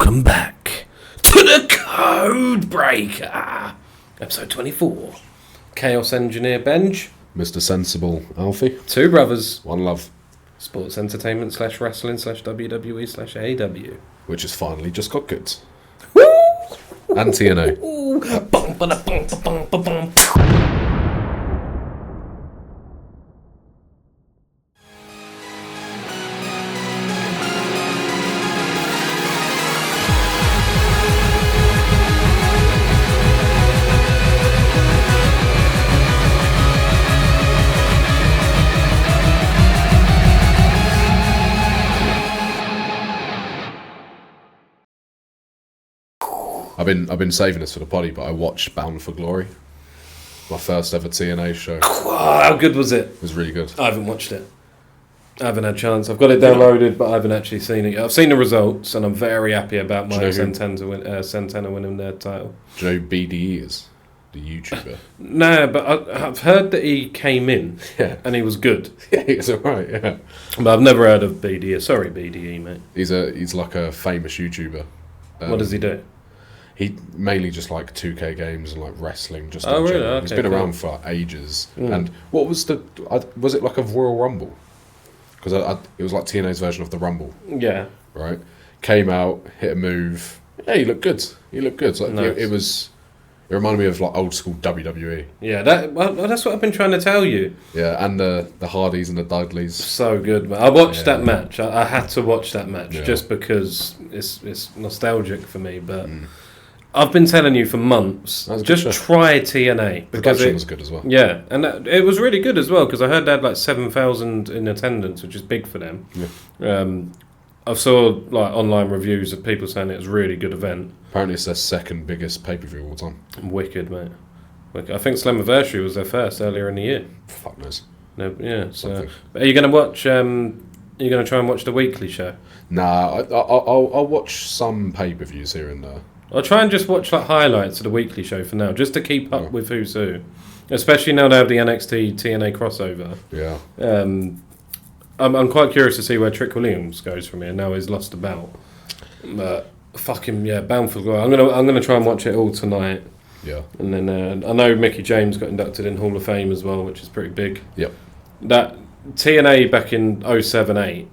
Welcome back to the Code Breaker, episode 24. Chaos Engineer Benj, Mr. Sensible Alfie. two brothers, One love. sports entertainment / wrestling / WWE / AEW. Which has finally just got good. Woo! And TNA. Bum, ba-da, bum, ba-bum, ba-bum. I've been saving this for the potty, but I watched Bound for Glory. My first ever TNA show. It How good was it? was really good. I haven't watched it. I haven't had a chance. I've got it downloaded, but I haven't actually seen it yet. I've seen the results, and I'm very happy about my Centena winning their title. Do you know who BDE is? The YouTuber. No, but I've heard that he came in, Yeah. and he was good. Yeah, he's alright, yeah. But I've never heard of BDE. Sorry, BDE, mate. He's like a famous YouTuber. What does he do? He mainly just like 2K games and like wrestling. Just Oh, in really? general. Okay, He's been cool. around for ages. And what was was it like a Royal Rumble? Because it was like TNA's version of the Rumble, Yeah. right? Came out, hit a move. Yeah, he looked good. Like, Nice. it reminded me of like old school WWE. Yeah, that's what I've been trying to tell you. Yeah, and the Hardys and the Dudleys. So good, man. I watched Yeah. that match. I had to watch that match Yeah. just because it's nostalgic for me. But I've been telling you for months, That was a good just show. try TNA. The Because production was good as well. yeah, and it was really good as well because I heard they had like 7,000 in attendance, which is big for them. Yeah. I saw like online reviews of people saying it was a really good event. Apparently, it's their second biggest pay-per-view of all time. Wicked, mate. Wicked. I think Slammiversary was their first earlier in the year. Fuck knows. No, yeah. So, Something. are you going to watch? Are you going to try and watch the weekly show? Nah, I'll watch some pay-per-views here and there. I'll try and just watch like highlights of the weekly show for now, just to keep up Yeah. with who's who. Especially now they have the NXT TNA crossover. Yeah. I'm quite curious to see where Trick Williams goes from here. Now he's lost the belt, but fucking yeah, Bound for Glory. I'm gonna try and watch it all tonight, Yeah. and then I know Mickey James got inducted in Hall of Fame as well, which is pretty big. Yep. That TNA back in 07-08,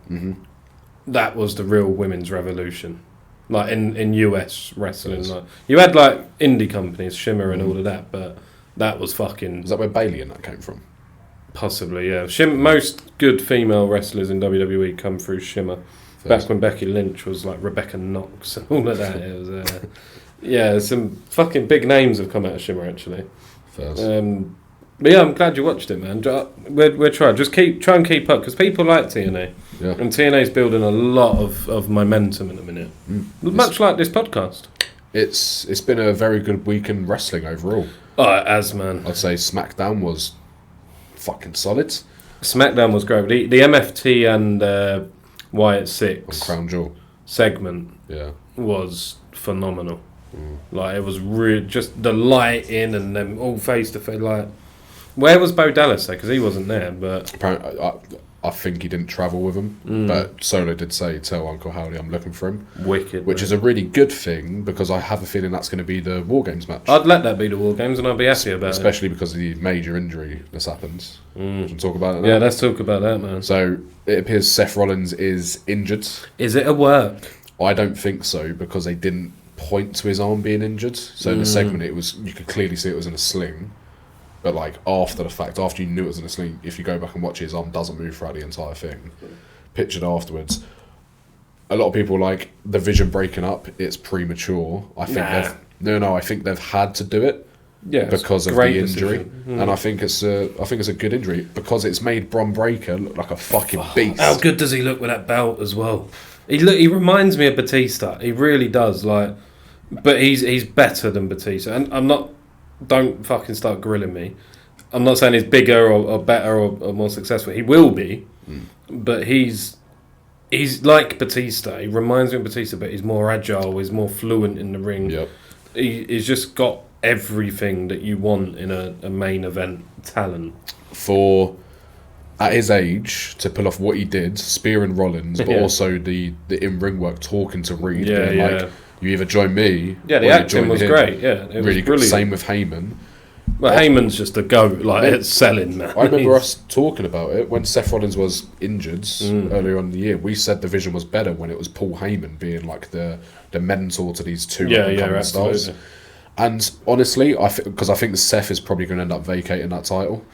that was the real women's revolution. Like in US wrestling, Yes. like you had like indie companies, Shimmer and all of that, but that was fucking Is that where Bailey and that came from? possibly yeah. Most good female wrestlers in WWE come through Shimmer. First. Back when Becky Lynch was like Rebecca Knox and all of that, it was yeah, some fucking big names have come out of Shimmer actually. First. But yeah, I'm glad you watched it, man. We're trying. Just try and keep up because people like TNA. Yeah. And TNA's building a lot of momentum in a minute. Much like this podcast. It's been a very good week in wrestling overall. Oh, it has, man. I'd say SmackDown was fucking solid SmackDown was great. The MFT and Wyatt on Six Crown Jewel. segment Yeah. was phenomenal. Like, it was just the lighting and them all face to face. Like, where was Bo Dallas there? Because he wasn't there, but... Apparently, I think he didn't travel with him, but Solo did say, tell Uncle Howdy I'm looking for him. Wicked. Which is a really good thing, because I have a feeling that's going to be the War Games match. I'd let that be the War Games and I'd be happy about Especially because of the major injury that's happened. We can talk about it it. now. Yeah, let's talk about that, man. So, it appears Seth Rollins is injured. Is it a work? I don't think so, because they didn't point to his arm being injured. So in the segment, you could clearly see it was in a sling. But like after the fact, after you knew it was in a sling, if you go back and watch it, his arm doesn't move throughout the entire thing. Pictured afterwards, a lot of people like the vision breaking up. It's premature. I think I think they've had to do it Yeah, because of great the injury, decision. and I think it's a good injury because it's made Bron Breaker look like a fucking beast. How good does he look with that belt as well? He reminds me of Batista. He really does. Like, but he's better than Batista. And I'm not. Don't fucking start grilling me. I'm not saying he's bigger or better or more successful. He will be, but he's like Batista. He reminds me of Batista, but he's more agile. He's more fluent in the ring. Yep. He's just got everything that you want in a main event talent. For at his age, to pull off what he did, spearing Rollins, but also the in-ring work, talking to Reed, being like, you either join me, yeah, the acting was great, yeah, it was really brilliant. Same with Heyman. Well, Heyman's just a goat, like, it's selling now. I remember us talking about it when Seth Rollins was injured earlier on in the year. We said the vision was better when it was Paul Heyman being like the mentor to these two up-and-coming stars. And honestly, because I think Seth is probably going to end up vacating that title,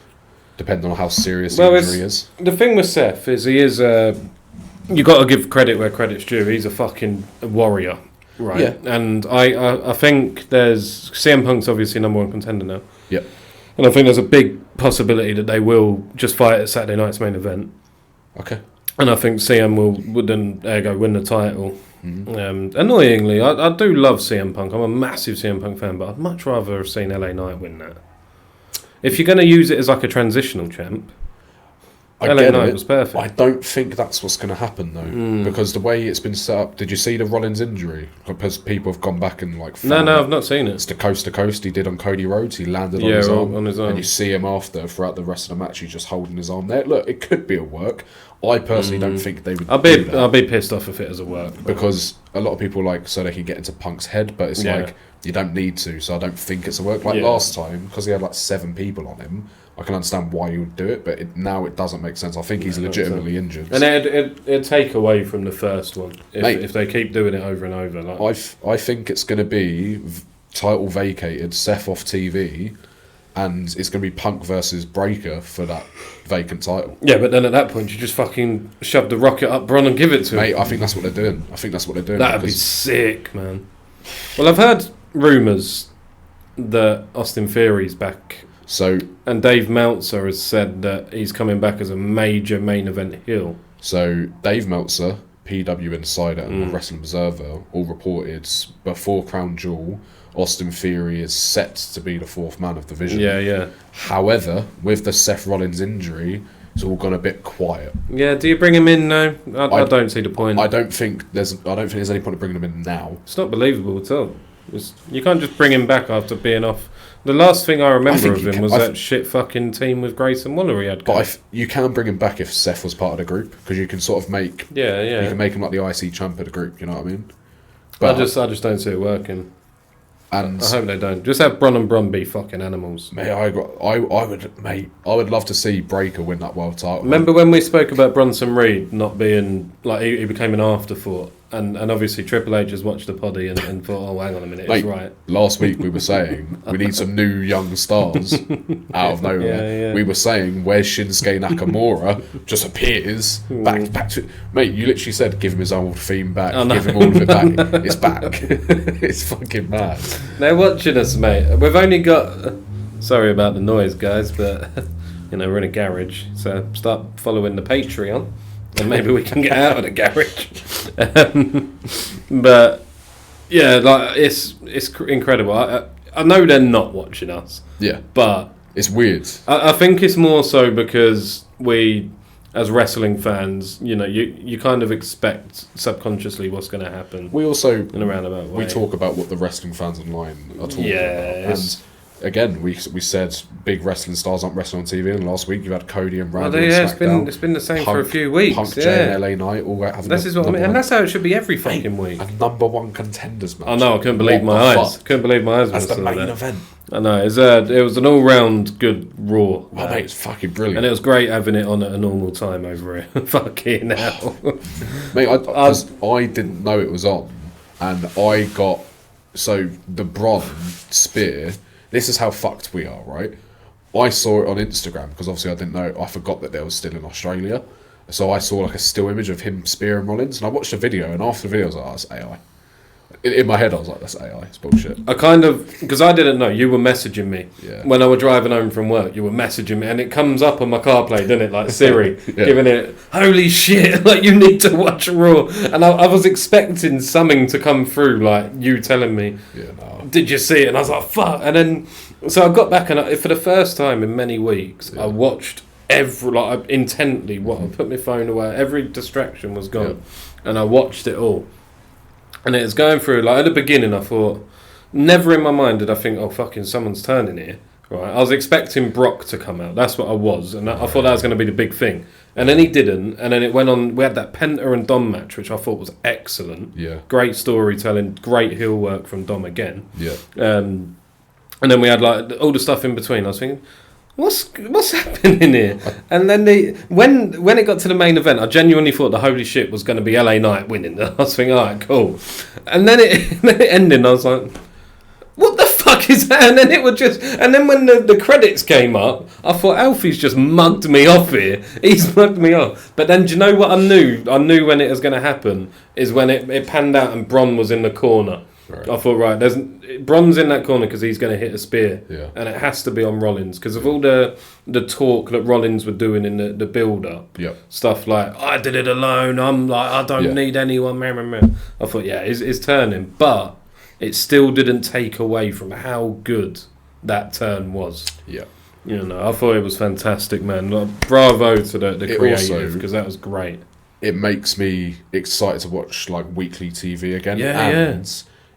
depending on how serious the injury is. The thing with Seth is he is you got to give credit where credit's due. He's a fucking warrior, right? Yeah. And I think there's CM Punk's obviously number one contender now. Yep. And I think there's a big possibility that they will just fight at Saturday night's main event. Okay. And I think CM would then win the title. Annoyingly, I do love CM Punk. I'm a massive CM Punk fan, but I'd much rather have seen LA Knight win that. If you're going to use it as like a transitional champ, LA Knight was perfect. I don't think that's what's going to happen though, because the way it's been set up. Did you see the Rollins injury? Because people have gone back and like. No, I've not seen it. It's the coast to coast he did on Cody Rhodes. He landed on his arm, and you see him after throughout the rest of the match. He's just holding his arm there. Look, it could be a work. I personally don't think they would. I'll be pissed off if it is a work, because a lot of people so they can get into Punk's head, but it's like you don't need to. So I don't think it's a work. Like last time, because he had like 7 people on him. I can understand why you would do it, but now it doesn't make sense. I think he's legitimately injured. And it'd take away from the first one if they keep doing it over and over. Like. I think it's going to be title vacated, Seth off TV, and it's going to be Punk versus Breaker for that vacant title. Yeah, but then at that point, you just fucking shove the rocket up Bron and give it to him. Mate, I think that's what they're doing. That'd be sick, man. Well, I've heard rumours that Austin Theory's back. And Dave Meltzer has said that he's coming back as a major main event heel. So Dave Meltzer, PW Insider, and the Wrestling Observer all reported before Crown Jewel, Austin Theory is set to be the 4th man of the division. Yeah. However, with the Seth Rollins injury, it's all gone a bit quiet. Yeah, do you bring him in now? I don't see the point. I don't think there's any point of bringing him in now. It's not believable at all. You can't just bring him back after being off. The last thing I remember of him was that shit fucking team with Grayson Waller he had. But you can bring him back if Seth was part of the group, because you can sort of make... Yeah. You can make him like the IC champ of the group, you know what I mean? But I just don't see it working. And I hope they don't. Just have Bron and Bron be fucking animals. Mate, I would love to see Breaker win that world title. Remember when we spoke about Bronson Reed not being... Like, he became an afterthought? And obviously Triple H has watched the poddy and thought, oh, hang on a minute, it's right. Last week we were saying we need some new young stars out of nowhere. Yeah. We were saying, where's Shinsuke Nakamura? Just appears back to... Mate, you literally said, give him his old theme back, give him all of it back. It's back. It's fucking mad. They're watching us, mate. We've only got... Sorry about the noise, guys, but we're in a garage, so start following the Patreon. And maybe we can get out of the garage. But yeah, like it's incredible. I know they're not watching us. Yeah, but it's weird. I think it's more so because we, as wrestling fans, you kind of expect subconsciously what's going to happen. We also in a roundabout way. We talk about what the wrestling fans online are talking about. And again, we said big wrestling stars aren't wrestling on TV, and last week you had Cody and Randy. It's been the same for a few weeks. Punk, Jay and LA Knight all having. This is what I mean, and that's how it should be every fucking week. And number 1 contenders match. I know, I couldn't believe my eyes. Couldn't believe my eyes. As the main event. I know, it was an all-round good Raw. Oh, mate, it's fucking brilliant. And it was great having it on at a normal time over here. Fucking hell. Mate, I didn't know it was on, and I got... So, the Bron spear... This is how fucked we are, right? I saw it on Instagram, because obviously I didn't know... I forgot that they were still in Australia. So I saw like a still image of him spearing Rollins, and I watched the video, and after the video I was like, oh, that's AI. In my head, I was like, that's AI. It's bullshit. I kind of... Because I didn't know. You were messaging me. Yeah. When I was driving home from work, you were messaging me. And it comes up on my CarPlay, doesn't it? Like Siri, giving it, holy shit, like, you need to watch Raw. And I was expecting something to come through, like, you telling me, did you see it? And I was like, fuck. And then... So I got back, and for the first time in many weeks, I watched intently, I put my phone away. Every distraction was gone. And I watched it all. And it was going through, like, at the beginning I thought, never in my mind did I think, oh, fucking someone's turning here. Right, I was expecting Brock to come out. That's what I was, and I thought that was going to be the big thing. And then he didn't, and then it went on. We had that Penta and Dom match, which I thought was excellent. Yeah. Great storytelling, great heel work from Dom again. Yeah. And then we had like all the stuff in between. I was thinking, what's happening here? And then when it got to the main event, I genuinely thought the holy shit was going to be LA Knight winning. I was thinking, all right, cool. And then it ended. And I was like, what the fuck is that? And then it would just... And then when the credits came up, I thought, Alfie's just mugged me off here. He's mugged me off. But then, do you know what I knew? I knew when it was going to happen, is when it panned out and Bron was in the corner. Right. I thought, right, Bron's in that corner because he's going to hit a spear. Yeah. And it has to be on Rollins. Because of all the talk that Rollins were doing in the build-up. Yep. Stuff like, I did it alone. I'm like, I don't need anyone. I thought, yeah, it's turning. But... it still didn't take away from how good that turn was. Yeah. You know, I thought it was fantastic, man. Like, bravo to the creative, because that was great. It makes me excited to watch like weekly TV again. Yeah,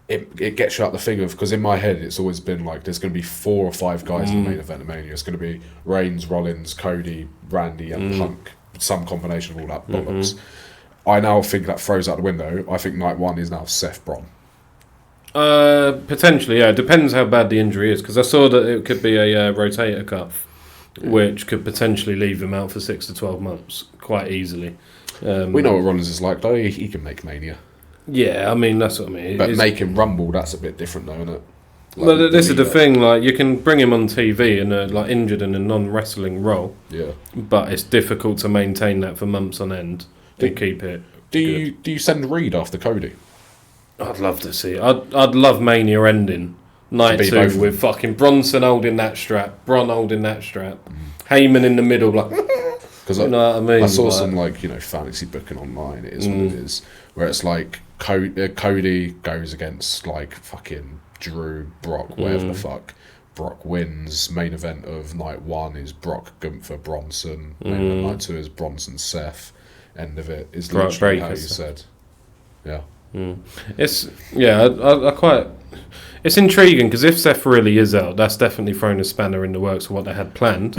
It gets you out the thing of, because in my head it's always been like there's going to be 4 or 5 guys in the main event of Mania. It's going to be Reigns, Rollins, Cody, Randy, and Punk. Some combination of all that bollocks. I now think that throws out the window. I think night 1 is now Seth Bron. Potentially, yeah. It depends how bad the injury is, because I saw that it could be a rotator cuff, which could potentially leave him out for 6 to 12 months quite easily. We know what Rollins is like, though. He can make Mania. Yeah, I mean, that's what I mean. But make him Rumble, that's a bit different, though, isn't it? Like, well, this is the thing. Like, you can bring him on TV in a like injured in a non-wrestling role. Yeah. But it's difficult to maintain that for months on end to keep it. Do you send Reed after Cody? I'd love to see it. I'd love Mania ending night 2 with fucking Bronson holding that strap, Bron holding that strap, Heyman in the middle, like. Because you know what I mean. I saw some fantasy booking online. It is what it is, where it's like Cody goes against like fucking Drew, Brock, whatever the fuck. Brock wins. Main event of night 1 is Brock, Gunther, Bronson. Main event night 2 is Bronson, Seth. End of it is Bron literally Breaker, how you said. Yeah. It's I quite. It's intriguing because if Seth really is out, that's definitely thrown a spanner in the works for what they had planned.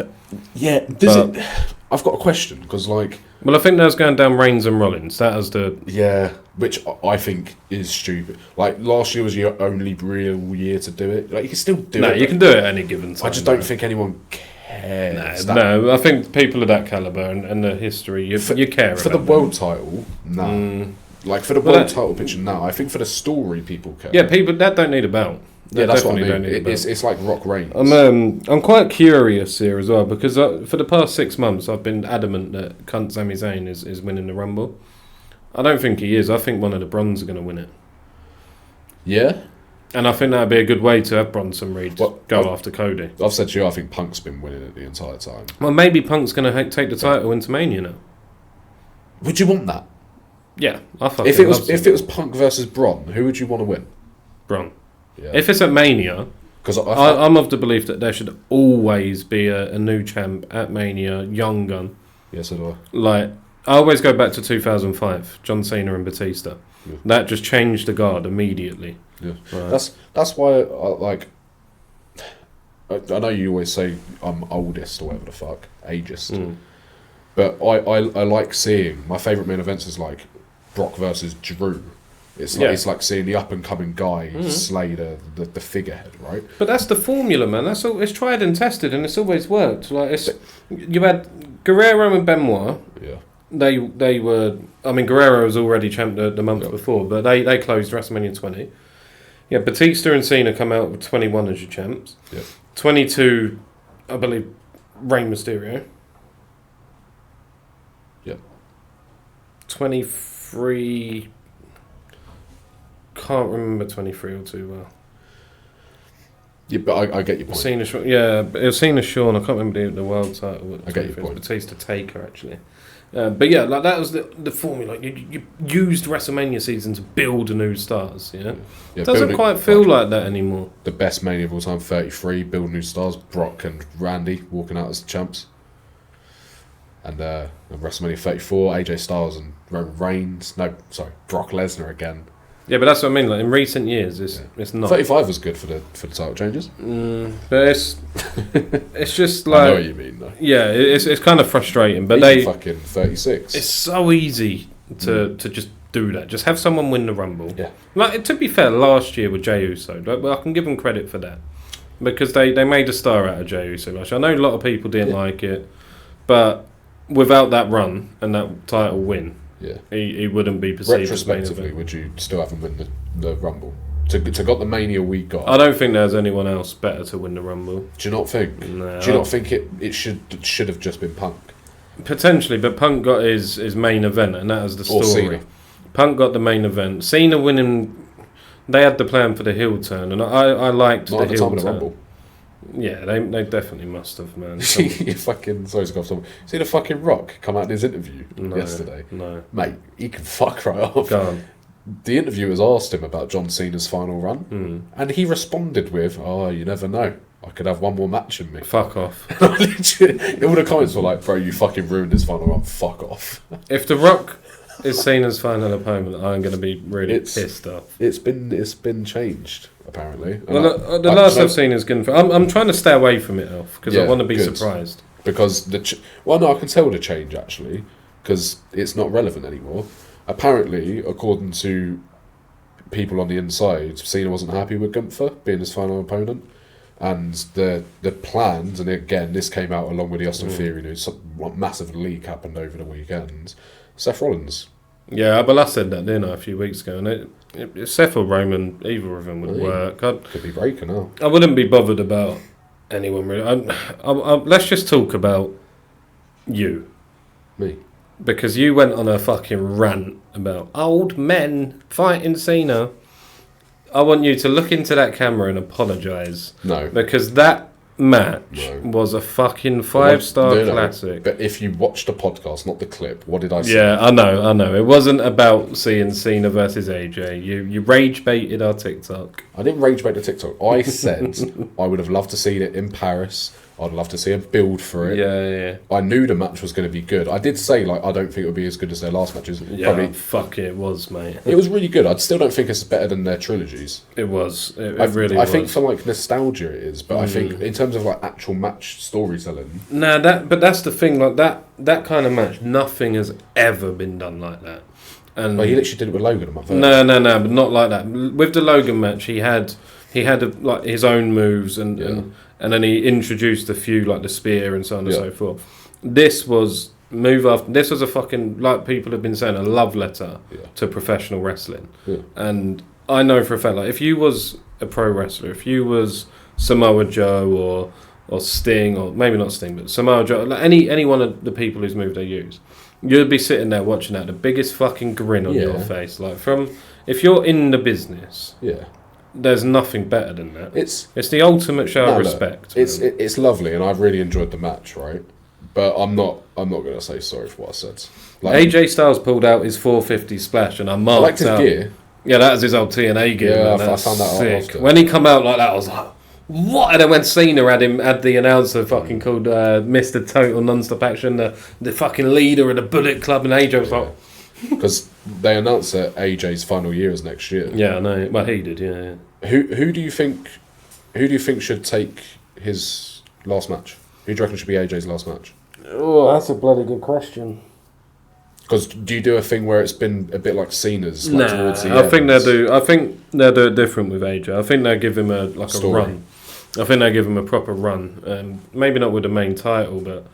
I've got a question because like. Well, I think that was going down Reigns and Rollins. That was the which I think is stupid. Like last year was your only real year to do it. Like you can still do it. No, you can do it at any given time. I just don't think anyone cares. No, I think people of that caliber and the history, you care for the world title. No. Like for the world title picture, no. I think for the story, people care. Yeah, people that don't need a belt. Yeah, that's what I mean. It's like Rock Reigns. I'm quite curious here as well because for the past 6 months I've been adamant that cunt Sami Zayn is winning the Rumble. I don't think he is. I think one of the Brons are going to win it. Yeah. And I think that'd be a good way to have Bronson Reed go after Cody. I've said to you, I think Punk's been winning it the entire time. Well, maybe Punk's going to take the title into Mania now. Would you want that? Yeah, I fucking if it was Punk versus Bron, who would you want to win? Bron. Yeah. If it's at Mania, because I'm of the belief that there should always be a new champ at Mania, young gun. Yes, so do I. Like I always go back to 2005, John Cena and Batista. Yeah. That just changed the guard immediately. Yeah, right. That's why I know you always say I'm oldest or whatever the fuck, ageist. But I like seeing my favourite main events is like Brock versus Drew. It's like seeing the up and coming guy slay the figurehead, right? But that's the formula, man. That's all. It's tried and tested, and it's always worked. Like you had Guerrero and Benoit. Yeah. They were. I mean, Guerrero was already champ the month before, but they closed WrestleMania 20. Yeah, Batista and Cena come out with 21 as your champs. Yeah. 22, I believe, Rey Mysterio. Yeah. 23. Can't remember 23 or too well. Yeah, but I get your point. Cena, it was Cena Shawn. I can't remember the world title. I get your point. Batista Taker actually. But yeah, like that was the formula. You used WrestleMania season to build new stars. Yeah, it doesn't quite feel like that anymore. The best Mania of all time, 33, build new stars. Brock and Randy walking out as champs. And WrestleMania 34, AJ Styles and Roman Reigns. No, sorry, Brock Lesnar again. Yeah, but that's what I mean. Like in recent years, it's not. 35 was good for the title changes. But it's just like I know what you mean, though. Yeah, it's kind of frustrating. But Even fucking 36. It's so easy to just do that. Just have someone win the Rumble. Yeah. Like to be fair, last year with Jey Uso, I can give them credit for that because they made a star out of Jey Uso last year. I know a lot of people didn't like it, but without that run and that title win. Yeah, he wouldn't be perceived. Retrospectively, would you still have him win the Rumble? To got the Mania we got. I don't think there's anyone else better to win the Rumble. Do you not think? No. Do you not think it should have just been Punk? Potentially, but Punk got his main event, and that was the story. Or Cena. Punk got the main event. Cena winning. They had the plan for the heel turn, and I liked not the at the heel time of the turn. Rumble. Yeah, they definitely must have, man. You fucking sorry to go off topic. See the fucking Rock come out in his interview yesterday? No, mate, he can fuck right off. Go on. The interviewers asked him about John Cena's final run, and he responded with, "Oh, you never know. I could have one more match in me." Fuck off. Literally, all the comments were like, "Bro, you fucking ruined his final run. Fuck off." If The Rock is Cena's final opponent, I'm going to be really pissed off. It's been changed apparently. Well, the last I've seen is good. I'm trying to stay away from it, Elf, because I want to be surprised. Because I can tell the change actually, because it's not relevant anymore. Apparently, according to people on the inside, Cena wasn't happy with Gunther being his final opponent, and the plans. And again, this came out along with the Austin Theory news. Some massive leak happened over the weekend. Seth Rollins. Yeah, but I said that, didn't I, a few weeks ago? And Seth or Roman, either of them would work. Could be Breaker now. I wouldn't be bothered about anyone really. Let's just talk about you. Me. Because you went on a fucking rant about old men fighting Cena. I want you to look into that camera and apologise. No. Because that match was a fucking 5-star classic. But if you watch the podcast, not the clip, what did I say? Yeah, I know. It wasn't about seeing Cena versus AJ. You rage baited our TikTok. I didn't rage bait the TikTok. I said I would have loved to see it in Paris. I'd love to see a build for it. Yeah. I knew the match was going to be good. I did say, I don't think it would be as good as their last matches. Yeah, fuck it was, mate. It was really good. I still don't think it's better than their trilogies. It was. It really was. I think for, nostalgia it is, but I think in terms of, actual match storytelling... but that's the thing, that kind of match, nothing has ever been done like that. And he literally did it with Logan a month earlier. No, but not like that. With the Logan match, he had his own moves and then he introduced a few like the spear and so on and so forth. This was this was a fucking, like people have been saying, a love letter to professional wrestling. Yeah. And I know for a fact, if you was a pro wrestler, if you was Samoa Joe or Sting, or maybe not Sting, but Samoa Joe, any one of the people whose move they use, you'd be sitting there watching that, the biggest fucking grin on your face. If you're in the business, there's nothing better than that. It's the ultimate show of respect. It's lovely, and I've really enjoyed the match, right? But I'm not going to say sorry for what I said. AJ Styles pulled out his 450 splash, and I marked his gear. Yeah, that was his old TNA gear. Yeah, man. I found that out after. When he come out like that, I was like, what? And then when Cena had the announcer fucking called Mr. Total Non-Stop Action, the fucking leader of the Bullet Club, and AJ was like... Because they announced that AJ's final year is next year. Yeah, I know. Well, he did. Yeah. Who do you think should take his last match? Who do you reckon should be AJ's last match? Oh, that's a bloody good question. Because do you do a thing where it's been a bit like Cena's? Towards the I think they'll do. I think they'll do it different with AJ. I think they'll give him a run. I think they'll give him a proper run. Maybe not with the main title, but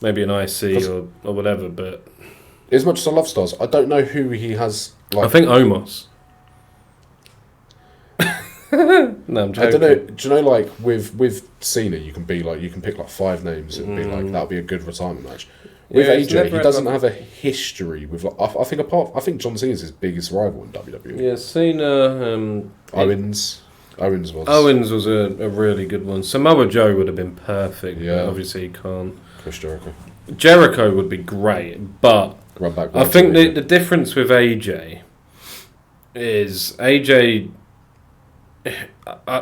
maybe an IC or whatever. But as much as I love Stars, I don't know who he has. I think Omos. No, I'm joking. I don't know. Do you know, with Cena, you can pick 5 names. It'd be that would be a good retirement match. With AJ, he doesn't have a history with. I think John Cena's his biggest rival in WWE. Yeah, Cena. Owens was a really good one. Samoa Joe would have been perfect. Yeah, but obviously he can't. Chris Jericho. Jericho would be great, but I think the difference with AJ is AJ.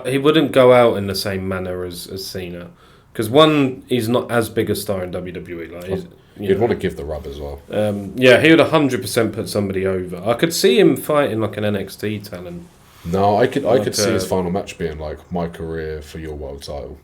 He wouldn't go out in the same manner as Cena, Because one, he's not as big a star in WWE. Like, you'd want to give the rub as well. Yeah, he would 100% put somebody over. I could see him fighting like an NXT talent. No, I could see his final match being like my career for your world title,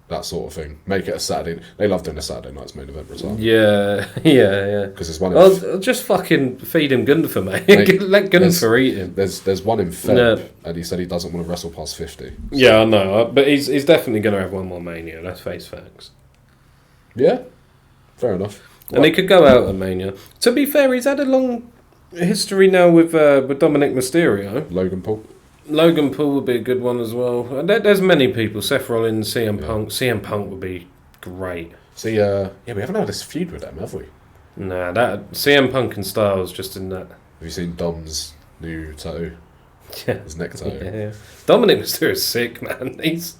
that sort of thing. Make it a Saturday. They love doing a Saturday night's main event result. Yeah. Because there's one. I'll just fucking feed him Gunther, mate. Let Gunther eat him. There's one in Feb, and he said he doesn't want to wrestle past 50. Yeah, I know, but he's definitely going to have one more Mania. Let's face facts. Yeah, fair enough. And he could go out at Mania. To be fair, he's had a long history now with Dominic Mysterio. Logan Paul would be a good one as well. There's many people. Seth Rollins, CM Punk. CM Punk would be great. See, we haven't had this feud with them, have we? Nah, that CM Punk and Styles just in that. Have you seen Dom's new tattoo? Yeah. His neck tattoo. Yeah. Dominic Mysterio's sick, man. He's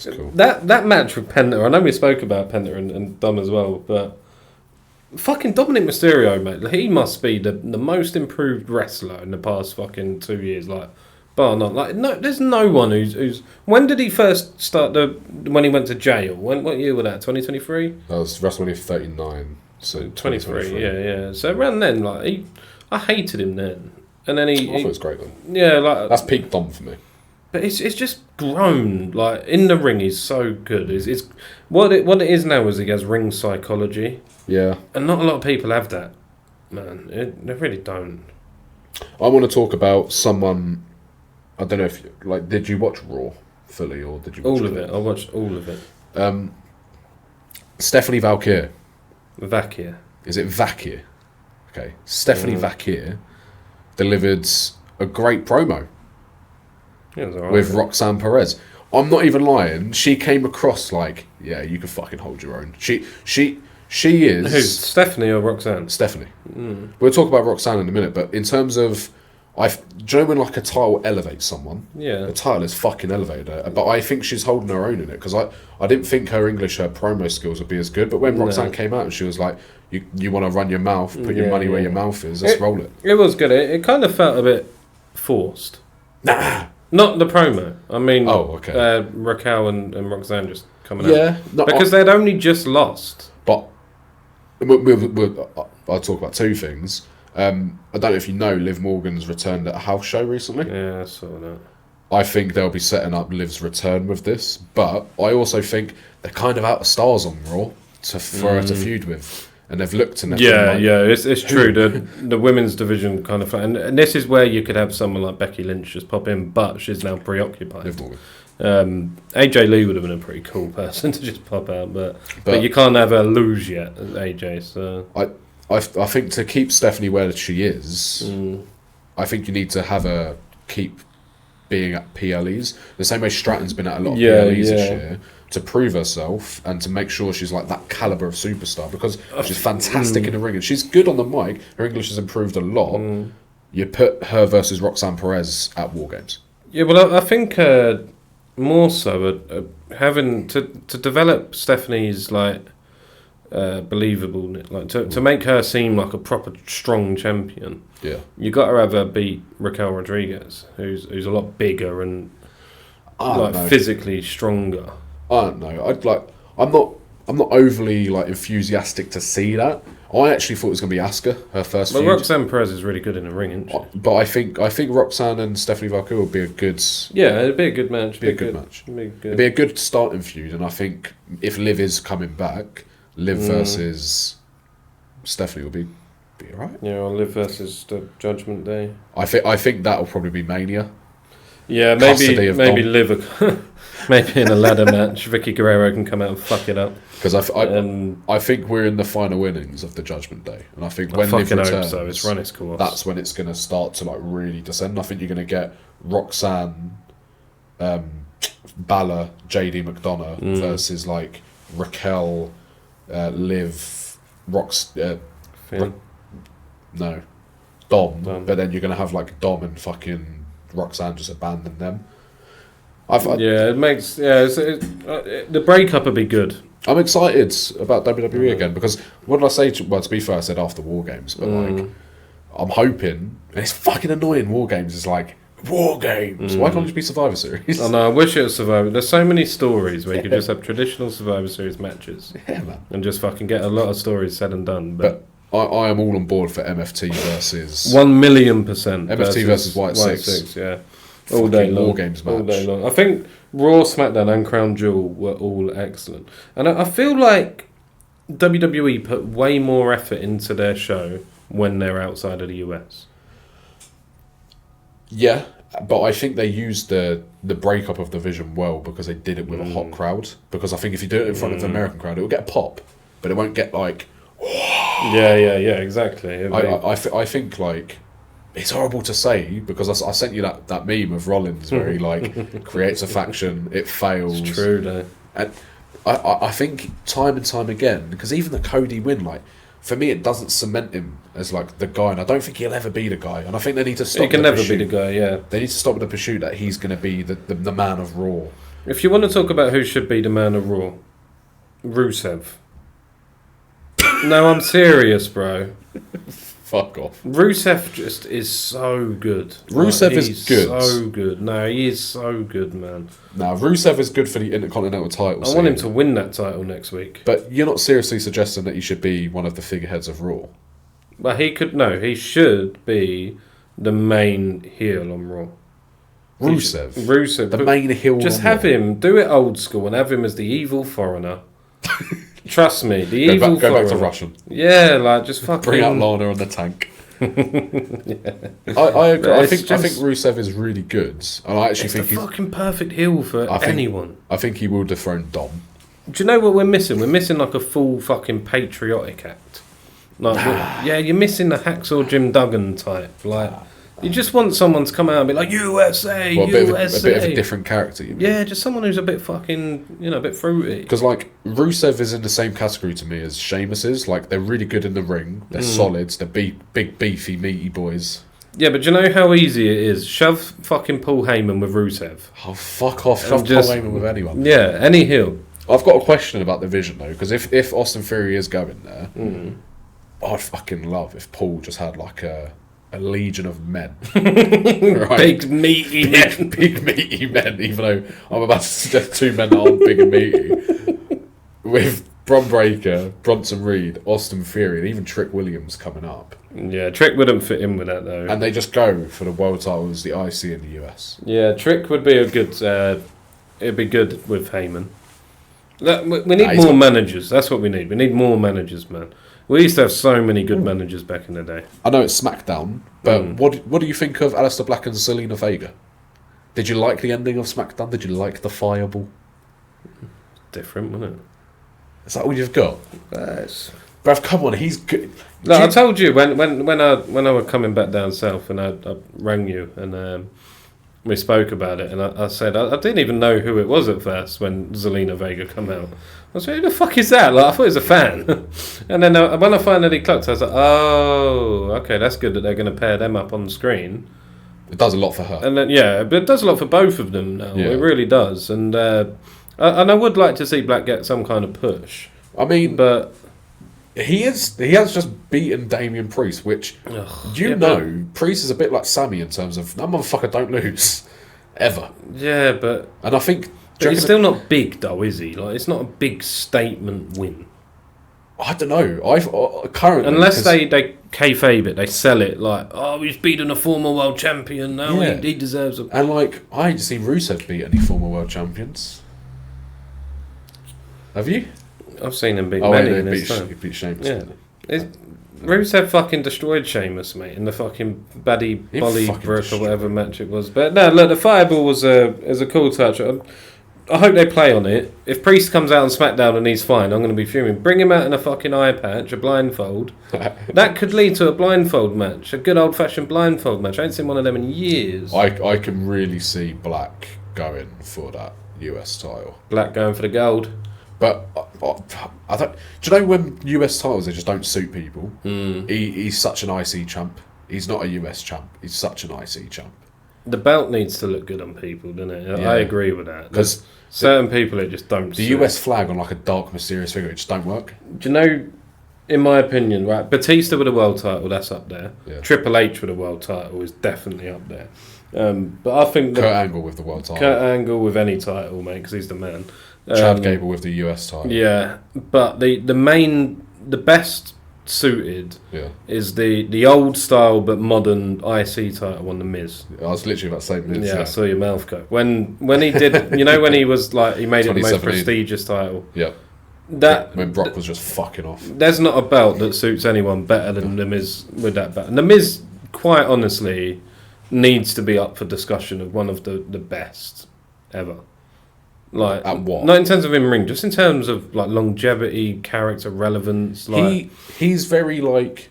cool. That match with Penta. I know we spoke about Penta and Dom as well, but fucking Dominic Mysterio, mate. He must be the most improved wrestler in the past fucking 2 years. Like, bar none. Like, no, there's no one who's. When did he first start when he went to jail? What year was that? 2023. That was WrestleMania 39. So 23. Yeah. So around then, like, I hated him then, and then I thought it was great then. Yeah, like that's peak Dom for me. But it's just grown. Like, in the ring, he's so good. It's what it is now is he has ring psychology. Yeah. And not a lot of people have that, man. They really don't. I want to talk about someone. I don't know if did you watch Raw fully or did you watch all of it? I watched all of it. Stephanie Valkyr. Vakir. Is it Vakir? Okay. Stephanie Vakir delivered a great promo. Yeah, it was alright, with Roxanne Perez. I'm not even lying. She came across like, yeah, you can fucking hold your own. She is. Who? Stephanie or Roxanne? Stephanie. We'll talk about Roxanne in a minute, but in terms of, do you know when like a title elevates someone? Yeah. The title has fucking elevated her, but I think she's holding her own in it because I didn't think her promo skills would be as good. But when Roxanne came out and she was like, you want to run your mouth, put your money where your mouth is, let's roll it. It was good. It kind of felt a bit forced. Nah. Not the promo. I mean, Raquel and Roxanne just coming out. Yeah. No, because they'd only just lost. But I'll talk about two things. I don't know if you know, Liv Morgan's returned at a house show recently. Yeah, I saw that. I think they'll be setting up Liv's return with this, but I also think they're kind of out of stars on Raw for her to feud with. And they've looked and it's true. The women's division kind of, and this is where you could have someone like Becky Lynch just pop in, but she's now preoccupied. Liv Morgan. AJ Lee would have been a pretty cool person to just pop out, but you can't have her lose yet, AJ. So I think to keep Stephanie where she is, I think you need to have her keep being at PLEs the same way Stratton's been at a lot of PLEs this year. To prove herself and to make sure she's like that caliber of superstar because she's fantastic in the ring and she's good on the mic. Her English has improved a lot. You put her versus Roxanne Perez at War Games. Yeah, well, I think more so having to develop Stephanie's believable, like to make her seem like a proper strong champion. Yeah, you got to have her beat Raquel Rodriguez, who's a lot bigger and physically stronger. I don't know. I'm not overly enthusiastic to see that. I actually thought it was going to be Asuka, her first feud. Roxanne Perez is really good in the ring, isn't she? But I think Roxanne and Stephanie Valkyr would be a good. Yeah, it'd be a good match. It'd be a good starting feud, and I think if Liv is coming back, Liv versus Stephanie will be alright. Yeah, or Liv versus the Judgment Day. I think that'll probably be Mania. Yeah, maybe Liv. Maybe in a ladder match, Vicky Guerrero can come out and fuck it up. Because I think we're in the final innings of the Judgment Day, and I think when Liv returns, it's run its course. That's when it's going to start to really descend. I think you're going to get Roxanne, Balor, JD McDonough versus Raquel, Liv, Dom. But then you're going to have Dom and fucking Roxanne just abandon them. It makes the breakup would be good. I'm excited about WWE again because what did I say? To be fair, I said after War Games, but I'm hoping. And it's fucking annoying. War Games is War Games. Why can't it just be Survivor Series? I know, I wish it was Survivor. There's so many stories where you could just have traditional Survivor Series matches. Yeah, man. And just fucking get a lot of stories said and done. But I am all on board for MFT versus... 1,000,000%. MFT versus White Six. Yeah. All day long. War Games match. All day long. I think Raw, SmackDown and Crown Jewel were all excellent. And I feel like WWE put way more effort into their show when they're outside of the US. Yeah, but I think they used the breakup of the division well because they did it with a hot crowd. Because I think if you do it in front of the American crowd, it will get a pop, but it won't get like... Yeah, exactly. I think like... It's horrible to say because I sent you that meme of Rollins where he like creates a faction, it fails. It's true though. And I think time and time again, because even the Cody win, like for me, it doesn't cement him as like the guy, and I don't think he'll ever be the guy. And I think they need to stop. He can never be the guy. Yeah, they need to stop with the pursuit that he's going to be the man of Raw. If you want to talk about who should be the man of Raw, Rusev. No, I'm serious, bro. Fuck off. Rusev just is so good. Rusev is good. So good. No, he is so good, man. Now, Rusev is good for the Intercontinental title. I want him to win that title next week. But you're not seriously suggesting that he should be one of the figureheads of Raw? But he could... No, he should be the main heel on Raw. Rusev? The main heel just on have Raw. him, do it old school and have him as the evil foreigner. Trust me, the evil go foreigner. back to Russian. Yeah, like just fucking... Bring out Lana on the tank. Yeah. I agree. I think Rusev is really good. And I actually think he's the fucking perfect heel for anyone. I think he will dethrone Dom. Do you know what we're missing? We're missing like a full fucking patriotic act. Like, yeah, you're missing the Hacksaw Jim Duggan type. Like, you just want someone to come out and be like, USA, well, USA. A bit of a different character. You mean? Yeah, just someone who's a bit fucking, a bit fruity. Because, like, Rusev is in the same category to me as Sheamus is. Like, they're really good in the ring. They're solids. They're big, beefy, meaty boys. Yeah, but do you know how easy it is? Shove fucking Paul Heyman with Rusev. Oh, fuck off. Shove Paul Heyman with anyone. Yeah, any heel. I've got a question about the vision, though. Because if Austin Theory is going there, I'd fucking love if Paul just had, like, a legion of men. Right? Big meaty men. Big meaty men, even though I'm about to suggest two men that aren't big and meaty. With Bron Breaker, Bronson Reed, Austin Theory, and even Trick Williams coming up. Yeah, Trick wouldn't fit in with that though. And they just go for the world title as the IC in the US. Yeah, Trick would be a good... it'd be good with Heyman. We need more managers. That's what we need. We need more managers, man. We used to have so many good managers back in the day. I know it's SmackDown, but what do you think of Aleister Black and Zelina Vega? Did you like the ending of SmackDown? Did you like the fireball? Different, wasn't it? Is that all you've got? Bruv, come on, he's good. No, I told you when I was coming back down south and I rang you and we spoke about it and I said I didn't even know who it was at first when Zelina Vega come out. I was like, who the fuck is that? Like, I thought it was a fan. And then when I finally clocked, I was like, oh, okay, that's good that they're going to pair them up on the screen. It does a lot for her. And then, yeah, but it does a lot for both of them now. Yeah. It really does. And I would like to see Black get some kind of push. I mean, but he has just beaten Damian Priest, which Priest is a bit like Sammy in terms of that motherfucker don't lose ever. Yeah, but and I think he's still not big though, is he? Like, it's not a big statement win. I don't know. I've currently unless they kayfabe it, they sell it like, oh, he's beaten a former world champion now. Yeah. He deserves a. And like, I ain't seen Rusev beat any former world champions. Have you? I've seen him beat many in his time. time. He beat Sheamus. Yeah. Rusev fucking destroyed Sheamus, mate, in the fucking Buddy Bolly Brook or whatever match it was. But no, look, the fireball was a cool touch. I hope they play on it. If Priest comes out on SmackDown and he's fine, I'm going to be fuming. Bring him out in a fucking eye patch, a blindfold. That could lead to a blindfold match, a good old-fashioned blindfold match. I ain't seen one of them in years. I can really see Black going for that US title. Black going for the gold. But I don't. Do you know when US titles they just don't suit people? He's such an IC champ. He's not a US champ. He's such an IC champ. The belt needs to look good on people, doesn't it? Yeah. I agree with that. Because certain people it just don't. The US flag on like a dark, mysterious figure, it just don't work. Do you know? In my opinion, right, Batista with a world title, that's up there. Yeah. Triple H with a world title is definitely up there. But I think Kurt Angle with the world title. Kurt Angle with any title, mate, because he's the man. Chad Gable with the US title. Yeah, but the best suited is the old style but modern IC title on the Miz. I was literally about to say Miz. Yeah, I saw your mouth go. When he did, when he was like, he made it the most prestigious title. Yeah. When Brock was just fucking off. There's not a belt that suits anyone better than the Miz with that belt. And the Miz, quite honestly, needs to be up for discussion of one of the best ever. Like, at what? Not in terms of in ring, just in terms of like longevity, character relevance. Like he's very like,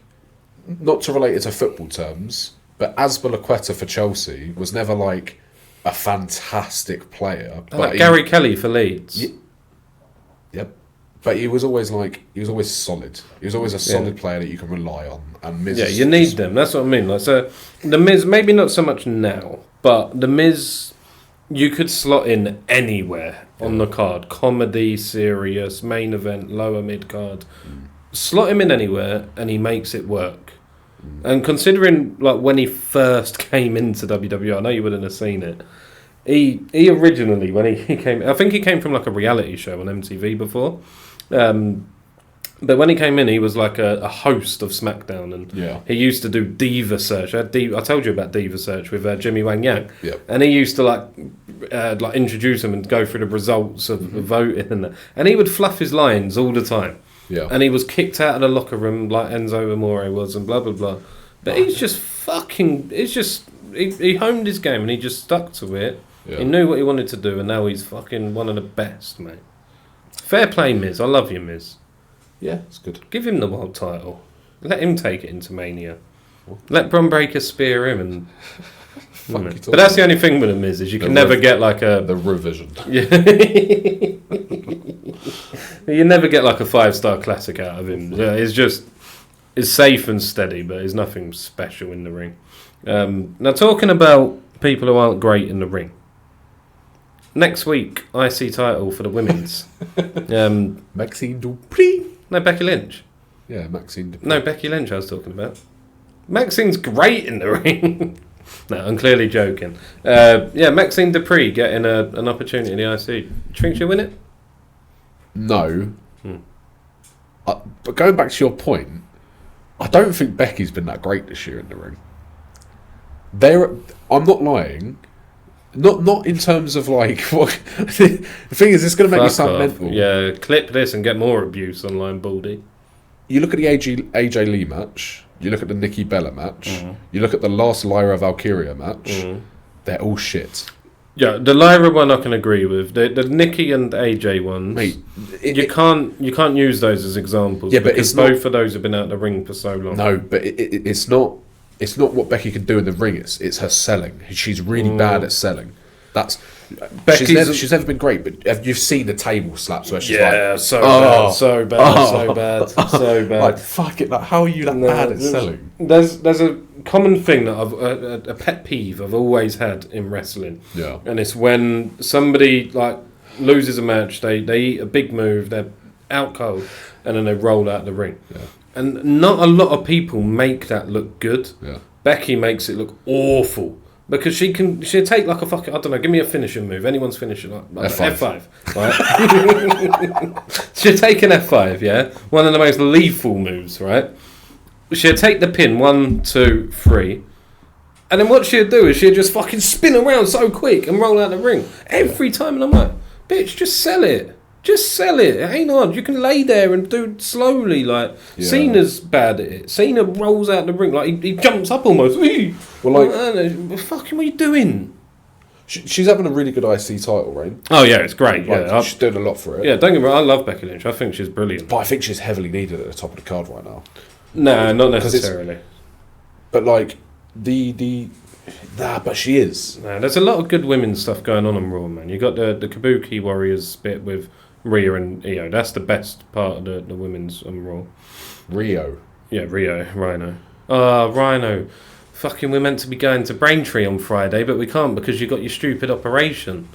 not to relate it to football terms, but Azpilicueta for Chelsea was never like a fantastic player. But like Gary Kelly for Leeds. Yep. But he was always solid. He was always a solid player that you can rely on. And Miz you need them. That's what I mean. Like, so the Miz, maybe not so much now, but the Miz, you could slot in anywhere on the card. Comedy, serious, main event, lower mid card. Slot him in anywhere and he makes it work. And considering like when he first came into WWE, I know you wouldn't have seen it. He originally, when he came, I think he came from like a reality show on MTV before. But when he came in, he was like a host of SmackDown, and he used to do Diva Search. I told you about Diva Search with Jimmy Wang Yang, and he used to like introduce him and go through the results of voting and that. And he would fluff his lines all the time. Yeah. And he was kicked out of the locker room like Enzo Amore was, and blah blah blah. But he's just fucking. It's just he honed his game and he just stuck to it. Yeah. He knew what he wanted to do, and now he's fucking one of the best, mate. Fair play, Miz. I love you, Miz. Yeah, it's good. Give him the world title. Let him take it into Mania. Let Bron Breaker spear him, and but that's the only thing with the Miz is you can never get like the revision. Yeah. You never get like a 5-star classic out of him. Yeah, it's safe and steady, but there's nothing special in the ring. Now talking about people who aren't great in the ring. Next week, IC title for the women's. Maxine Dupree. No, Becky Lynch. Yeah, Maxine Dupree. No, Becky Lynch I was talking about. Maxine's great in the ring. No, I'm clearly joking. Maxine Dupree getting an opportunity in the IC. Do you think she'll win it? No. But going back to your point, I don't think Becky's been that great this year in the ring. I'm not lying. Not in terms of like what the thing is. It's going to make me sound mental. Yeah, clip this and get more abuse online, Baldy. You look at the AJ Lee match. You look at the Nikki Bella match. You look at the last Lyra Valkyria match. They're all shit. Yeah, the Lyra one I can agree with. The Nikki and AJ ones, mate, you can't use those as examples. Yeah, but both of those have been out the ring for so long. No, but it's not. It's not what Becky can do in the ring. It's her selling. She's really bad at selling. That's she's never been great. But have you seen the table slaps where she's so bad. Like fuck it. Like how are you that bad at selling? There's a common thing that I've a pet peeve I've always had in wrestling. Yeah, and it's when somebody like loses a match, they eat a big move, they're out cold, and then they roll out the ring. Yeah. And not a lot of people make that look good. Yeah. Becky makes it look awful because she'll take like a fucking, I don't know, give me a finishing move. Anyone's finishing like F5. Right? She'll take an F5, yeah? One of the most lethal moves, right? She'll take the pin, 1, 2, 3. And then what she'll do is she'll just fucking spin around so quick and roll out the ring. Every time. And I'm like, bitch, just sell it. Just sell it. It ain't hard. You can lay there and do it slowly. Like Cena's bad at it. Cena rolls out the ring like he jumps up almost. Well, like, fucking, what are you doing? She's having a really good IC title reign. Oh yeah, it's great. Yeah, she's doing a lot for it. Yeah, don't get me wrong. I love Becky Lynch. I think she's brilliant. But I think she's heavily needed at the top of the card right now. No, not necessarily. But like but she is. Nah, there's a lot of good women's stuff going on Raw, man. You got the Kabuki Warriors bit with Rhea and Io. That's the best part of the women's on Raw. Rhino. Rhino. Fucking, we're meant to be going to Braintree on Friday, but we can't because you got your stupid operation.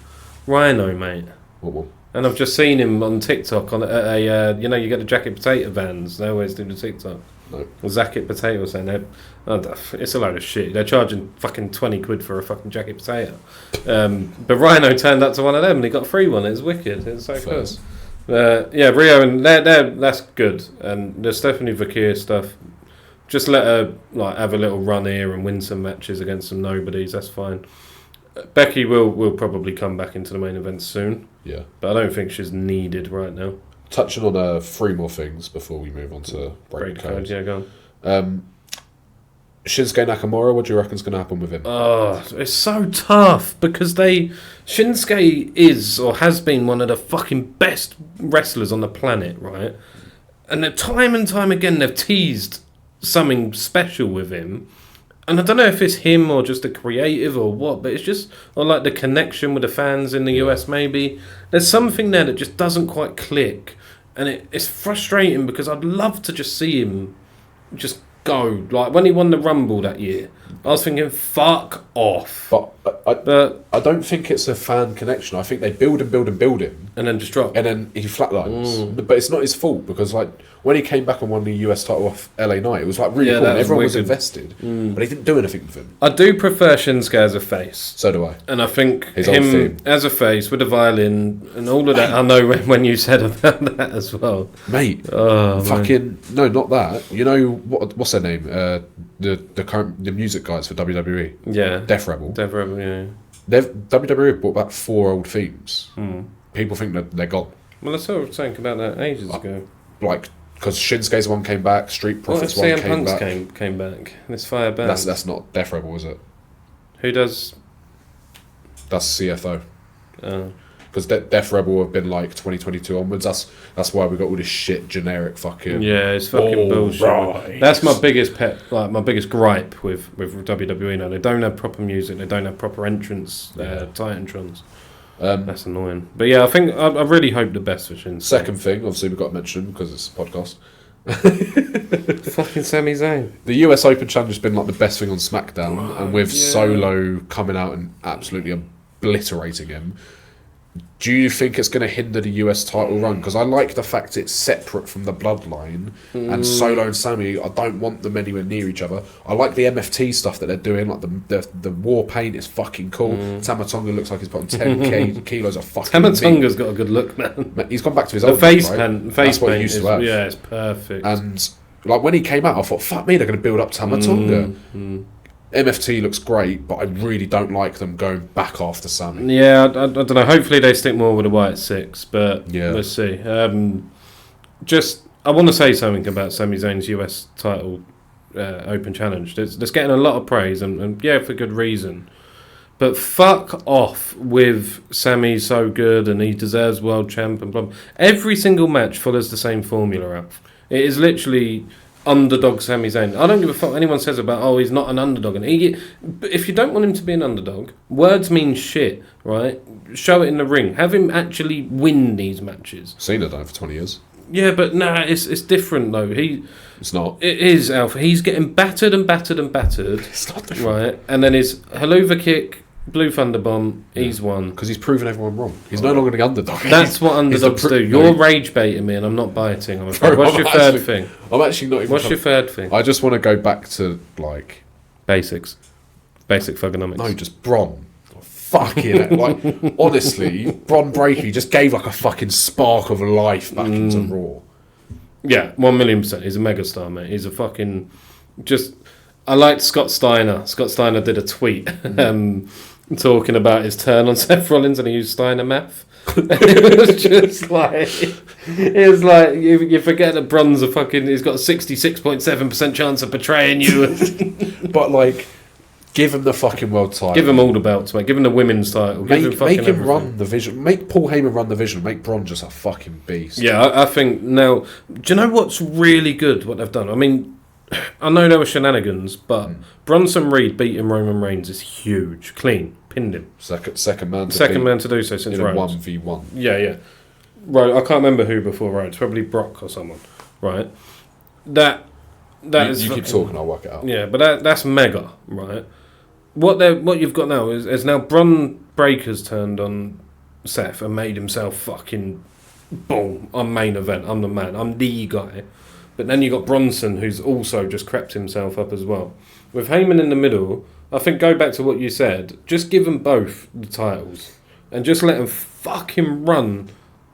Rhino, mate. What one? And I've just seen him on TikTok on you get the jacket potato vans. They always do the TikTok. No. Zacket Potato was saying it's a load of shit. They're charging fucking 20 quid for a fucking jacket potato. But Rhino turned up to one of them and he got a free one. It was wicked. It was so close. Yeah, Rio and that's good. And there's Stephanie Vakir stuff. Just let her have a little run here and win some matches against some nobodies. That's fine. Becky will probably come back into the main event soon. Yeah. But I don't think she's needed right now. Touching on 3 more things before we move on to break code. Yeah, go on. Shinsuke Nakamura, what do you reckon's going to happen with him? Oh, it's so tough because Shinsuke is or has been one of the fucking best wrestlers on the planet, right? And time and time again they've teased something special with him. And I don't know if it's him or just a creative or what, but it's just like the connection with the fans in the US maybe. There's something there that just doesn't quite click. And it's frustrating because I'd love to just see him just go. Like when he won the Rumble that year, I was thinking, fuck off. But I don't think it's a fan connection. I think they build him. And then just drop. And then he flatlines. But it's not his fault because when he came back and won the US title off LA Knight, it was cool. And everyone was invested. But he didn't do anything with him. I do prefer Shinsuke as a face. So do I. And I think his him as a face with a violin and all of that. I know when you said about that as well. Mate. Fucking... Man. No, not that. You know, what's their name? The music guys for WWE. Yeah. Death Rebel, yeah. WWE have brought back 4 old themes. People think that they're gone. Well, I saw something about that ages ago. Because Shinsuke's one came back, Street Profits one came back. came back. This fire band. That's not Death Rebel, is it? Who does? That's CFO. Because Death Rebel have been 2022 onwards. That's why we got all this shit generic fucking. Yeah, it's fucking bullshit. Right. That's my biggest my biggest gripe with WWE now. They don't have proper music. They don't have proper entrance. Titantrons. That's annoying. But yeah, I think I really hope the best for Shinsuke. Second thing, obviously we've got to mention because it's a podcast. Fucking Sami Zayn. The US Open Challenge has been the best thing on SmackDown, and with Solo coming out and absolutely obliterating him. Do you think it's going to hinder the US title run? Because I like the fact it's separate from the bloodline, and Solo and Sammy, I don't want them anywhere near each other. I like the MFT stuff that they're doing, the war paint is fucking cool. Tamatonga looks like he's put on 10 kilos of fucking Tamatonga's got a good look, man. He's gone back to his old face look, paint. That's what he used to have. Yeah, it's perfect. And when he came out, I thought, fuck me, they're going to build up Tamatonga. MFT looks great, but I really don't like them going back after Sammy. Yeah, I don't know. Hopefully they stick more with the White Six, but let's see. I want to say something about Sami Zayn's US title Open Challenge. That's getting a lot of praise, and for good reason. But fuck off with Sammy's so good and he deserves world champ and blah. Every single match follows the same formula up. It is literally underdog Sami Zayn. I don't give a fuck what anyone says about, he's not an underdog. And if you don't want him to be an underdog, words mean shit, right? Show it in the ring. Have him actually win these matches. Cena done it for 20 years. Yeah, but it's different though. It's not. It is, Alpha. He's getting battered and battered and battered. It's not different. Right? And then his Helluva Kick, Blue Thunder Bomb, he's won. Because he's proven everyone wrong. He's no longer the underdog. That's what underdogs do. You're rage baiting me and I'm not biting. I'm afraid. What's your third thing? I'm actually not even... What's your third thing? I just want to go back to, basics. Basic thugonomics. No, just Bron. Fucking... honestly, Bron Breaker, he just gave a fucking spark of life back into Raw. Yeah, 1,000,000%. He's a megastar, mate. He's a fucking... I liked Scott Steiner. Scott Steiner did a tweet talking about his turn on Seth Rollins and he used Steiner math. It was just you forget that Bron's he's got a 66.7% chance of betraying you. But give him the fucking world title. Give him all the belts, mate. Give him the women's title. Make him run the division. Make Paul Heyman run the division. Make Bron just a fucking beast. Yeah, I think now. Do you know what's really good? What they've done. I mean, I know there were shenanigans, but Bronson Reed beating Roman Reigns is huge. Clean. Pinned him. Second man to do so since in Rhodes. a 1v1. Yeah. Right, I can't remember who before Rhodes. Probably Brock or someone. Right. That is. You keep talking, I'll work it out. Yeah, but that's mega, right? What you've got now is now Bron Breaker's turned on Seth and made himself fucking boom. I'm main event. I'm the man. I'm the guy. But then you got Bronson, who's also just crept himself up as well. With Heyman in the middle, I think go back to what you said. Just give them both the titles and just let them fucking run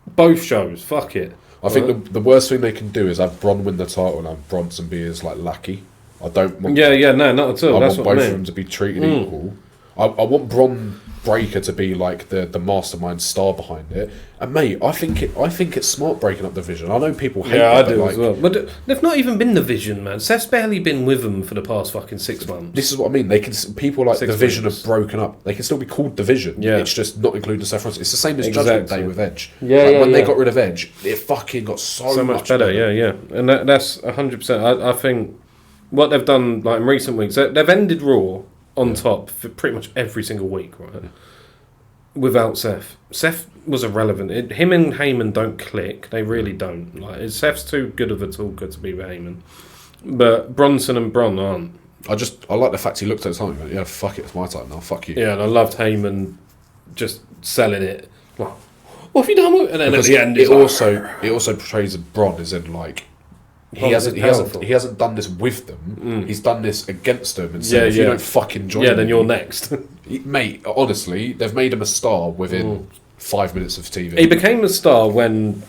both shows. Fuck it. I think the worst thing they can do is have Bron win the title and have Bronson be his like lackey. I don't want. Yeah, no, not at all. That's want what both I of mean. them to be treated equal. I want Bron Breaker to be like the mastermind star behind it. And mate, I think it's smart breaking up the Vision. I know people hate Yeah, I it, do but as well. But they've not even been the Vision, man. Seth's barely been with them for the past fucking 6 months. this is what I mean. They can people like the Vision weeks. have broken up. They can still be called the Vision. Yeah. It's just not including Seth Rollins. It's the same as Exactly. Judgment Day with Edge. Yeah, when they yeah. got rid of Edge, it fucking got so much better. Yeah. And that's 100%. I think what they've done like in recent weeks, they've ended Raw on top for pretty much every single week, right? Yeah. Without Seth. Seth was irrelevant. Him and Heyman don't click. They really don't. Like Seth's too good of a talker to be with Heyman. But Bronson and Bron aren't. I like the fact he looked at the time and went, yeah, fuck it, it's my time now, fuck you. Yeah, and I loved Heyman just selling it. Well, what have you done with it? And then Because at the end, it also portrays Bron as in like he hasn't done this with them. He's done this against them and said, if you don't fucking join me, then you're next. Mate, honestly, they've made him a star within 5 minutes of TV. He became a star when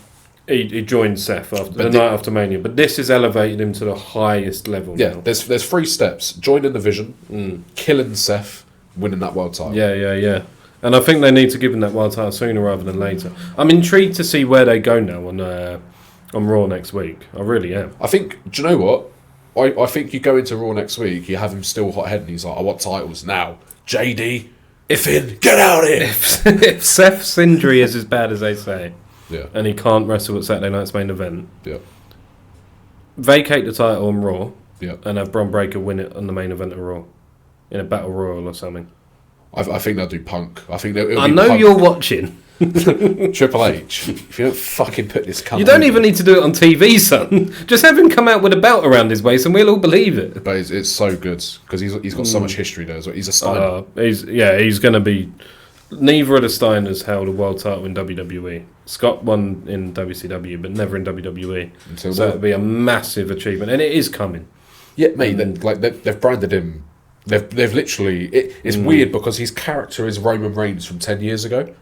he joined Seth after the night after Mania, but this has elevated him to the highest level. Yeah, now. there's 3 steps: joining the Vision, killing Seth, winning that world title. Yeah. And I think they need to give him that world title sooner rather than later. I'm intrigued to see where they go now on Raw next week. I really am. I think. Do you know what? I think you go into Raw next week, you have him still hot headed, and he's like, I want titles now. JD, get out of here. If Seth's injury is as bad as they say, yeah, and he can't wrestle at Saturday night's main event, yeah, vacate the title on Raw, yeah, and have Bron Breaker win it on the main event of Raw in a battle royal or something. I think they'll do Punk. I think I know Punk. you're watching. Triple H. If you don't fucking put this cunt You don't over, even need to do it on TV, son. Just have him come out with a belt around his waist, and we'll all believe it. But it's so good because he's got so much history there as well. He's a Steiner. He's going to be. Neither of the Steiners held a world title in WWE. Scott won in WCW, but never in WWE. So it'll be a massive achievement, and it is coming. Yeah, mate. They've branded him. They've literally. It's weird because his character is Roman Reigns from 10 years ago.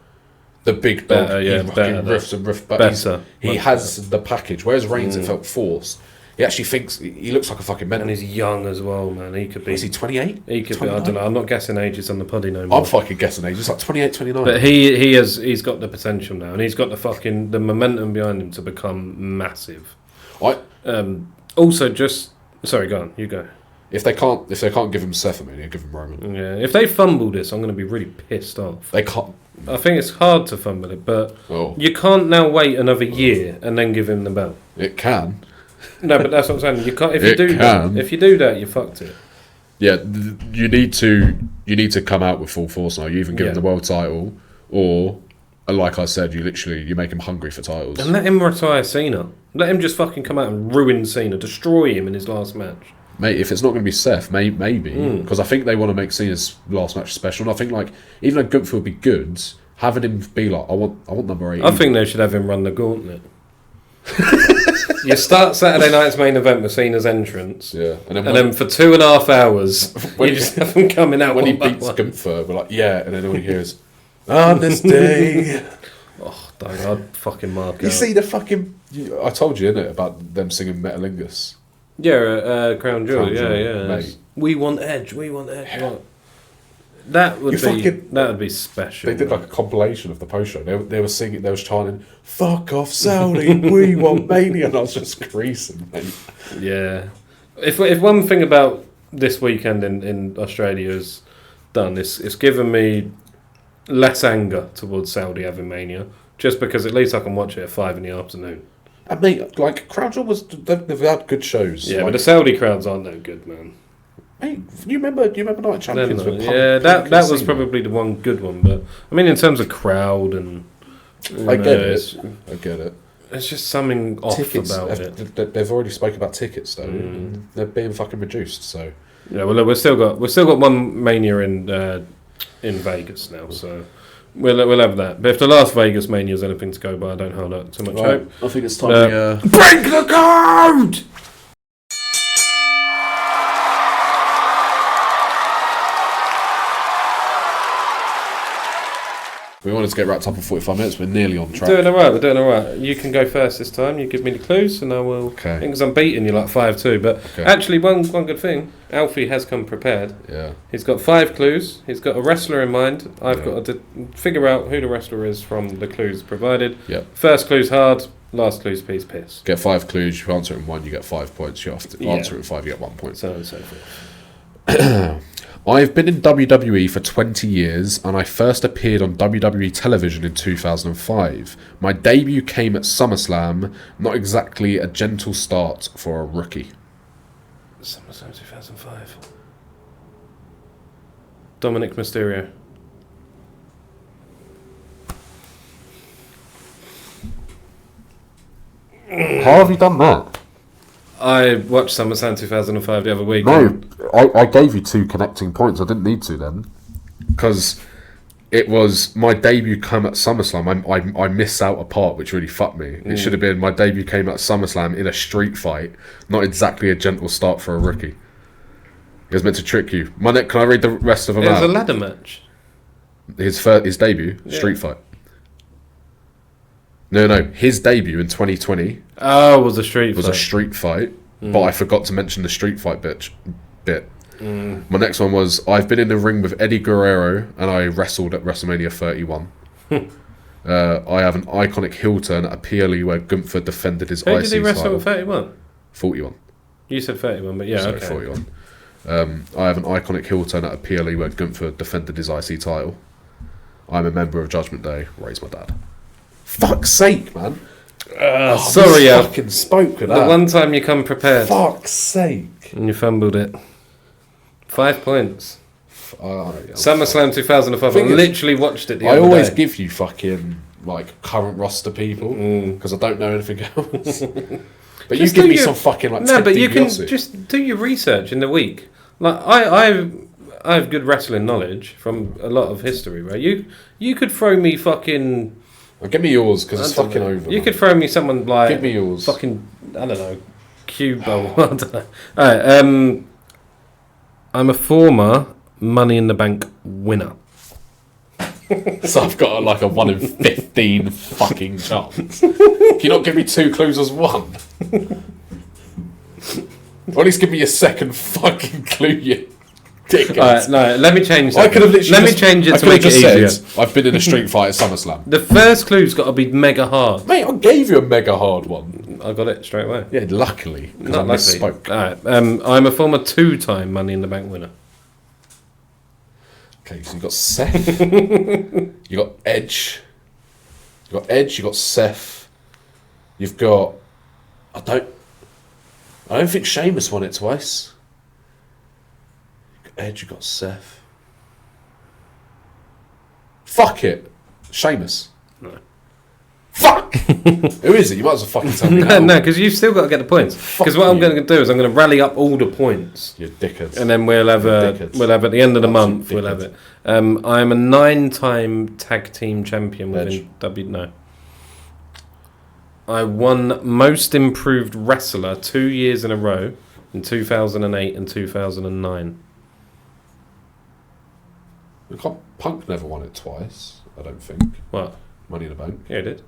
The big dog. He riffs and riffs, but he has the package. Whereas Reigns, it felt forced. He actually thinks he looks like a fucking man. And he's young as well, man. He could be. Is he 28? He could 29? be. I don't know. I'm not guessing ages on the poddy no more. I'm fucking guessing age. It's like 28, 29. But he's got the potential now, and he's got the momentum behind him to become massive. Also, just sorry, go on. You go. If they can't give him Seth, I mean, give him Roman. Yeah. If they fumble this, I'm going to be really pissed off. They can't. I think it's hard to fumble it, but you can't now wait another year and then give him the belt. It can. No, but that's what I'm saying. You can't. If you do that, you fucked it. Yeah, you need to come out with full force now. You even give him the world title, or like I said, you make him hungry for titles. And let him retire Cena. Let him just fucking come out and ruin Cena, destroy him in his last match. Mate, if it's not going to be Seth, maybe because I think they want to make Cena's last match special. And I think like even though Gunther would be good, having him be like, I want number 8. I think they should have him run the gauntlet. You start Saturday night's main event with Cena's entrance, and then for 2.5 hours, you just have him coming out when he beats Gunther. We're like, and then all he hears, on this day. Oh, I'd fucking mark You out. see the fucking? I told you, innit, about them singing Metalingus. Yeah, Crown Jewel. Yeah. Mate. We want Edge. What? That would be special. They did like a compilation of the post show. They were singing. They was chanting, "Fuck off, Saudi. We want Mania." And I was just creasing, mate. Yeah. If one thing about this weekend in Australia has done, it's given me less anger towards Saudi having Mania, just because at least I can watch it at 5 p.m. And mate, like Crown Jewel they've had good shows. Yeah, like, but the Saudi crowds aren't that good, man. Mate, you remember Night of Champions? No. With Yeah, that was probably the one good one, but I mean in terms of crowd and I get it. There's just something off about it. They've already spoken about tickets though. And they're being fucking reduced. So yeah, well, we've still got one Mania in Vegas now, so we'll have that. But if the last Vegas Mania is anything to go by, I don't hold out too much hope. I think it's time break the code. We wanted to get wrapped up in 45 minutes. We're nearly on track. We're doing all right. You can go first this time. You give me the clues, and I will. Okay. Because I'm beating you like 5-2. But actually, one good thing, Alfie has come prepared. Yeah. He's got 5 clues. He's got a wrestler in mind. I've got to figure out who the wrestler is from the clues provided. Yep. First clue's hard. Last clue's piss. Get 5 clues. You answer it in 1, you get 5 points. You have to answer it in 5, you get 1 point. So on and so forth. I've been in WWE for 20 years, and I first appeared on WWE television in 2005. My debut came at SummerSlam, not exactly a gentle start for a rookie. SummerSlam 2005. Dominic Mysterio. How have you done that? I watched SummerSlam 2005 the other week. No, I gave you 2 connecting points. I didn't need to then. Because it was my debut came at SummerSlam. I missed out a part which really fucked me. It should have been my debut came at SummerSlam in a street fight. Not exactly a gentle start for a rookie. It was meant to trick you. Can I read the rest of them out? It was a ladder match. His debut, street fight. No, his debut in 2020 was a street was fight. a street fight, but I forgot to mention the street fight bit. My next one was, I've been in the ring with Eddie Guerrero and I wrestled at WrestleMania 31. I have an iconic heel turn at a PLE where Gunther defended his IC title. Who did he wrestle at 31? 41. You said 31, but yeah, Sorry, okay. 41. I have an iconic heel turn at a PLE where Gunther defended his IC title. I'm a member of Judgment Day. Raise my dad. Fuck's sake, man. Sorry, I fucking spoke with that. The one time you come prepared. Fuck's sake. And you fumbled it. 5 points. Yeah. SummerSlam 2005. I literally watched it the other day. I always day. give you fucking like current roster people because I don't know anything else. But you give me some fucking like. No, but you can just do your research in the week. Like I have good wrestling knowledge from a lot of history. Right? You could throw me fucking. Well, give me yours because it's fucking over. You could throw me someone like. Give me yours. Fucking I don't know. Cuba. I don't know. All right. I'm a former Money in the Bank winner. So I've got like a 1 in 15 fucking chance. Can you not give me 2 clues as 1? Or at least give me a second fucking clue, you dickhead. Alright, no, let me change that. I could have literally Let me change it to make it easier. I've been in a street fight at SummerSlam. The first clue's got to be mega hard. Mate, I gave you a mega hard one. I got it straight away. Yeah, luckily. Because I Not luckily. misspoke. Alright, I'm a former 2-time Money in the Bank winner. Okay, so you got Seth. You got Edge. You got Seth. You've got... I don't think Sheamus won it twice. You got Edge, you got Seth. Fuck it. Sheamus. No. Fuck! Who is it? You might as well fucking tell me now. No, because you've still got to get the points. Because what I'm going to do is I'm going to rally up all the points. You dickheads. And then we'll have at the end of the month, we'll have it. I'm a 9-time tag team champion within No. I won Most Improved Wrestler 2 years in a row in 2008 and 2009. Punk never won it twice, I don't think. What? Money in the Bank. Yeah, he did.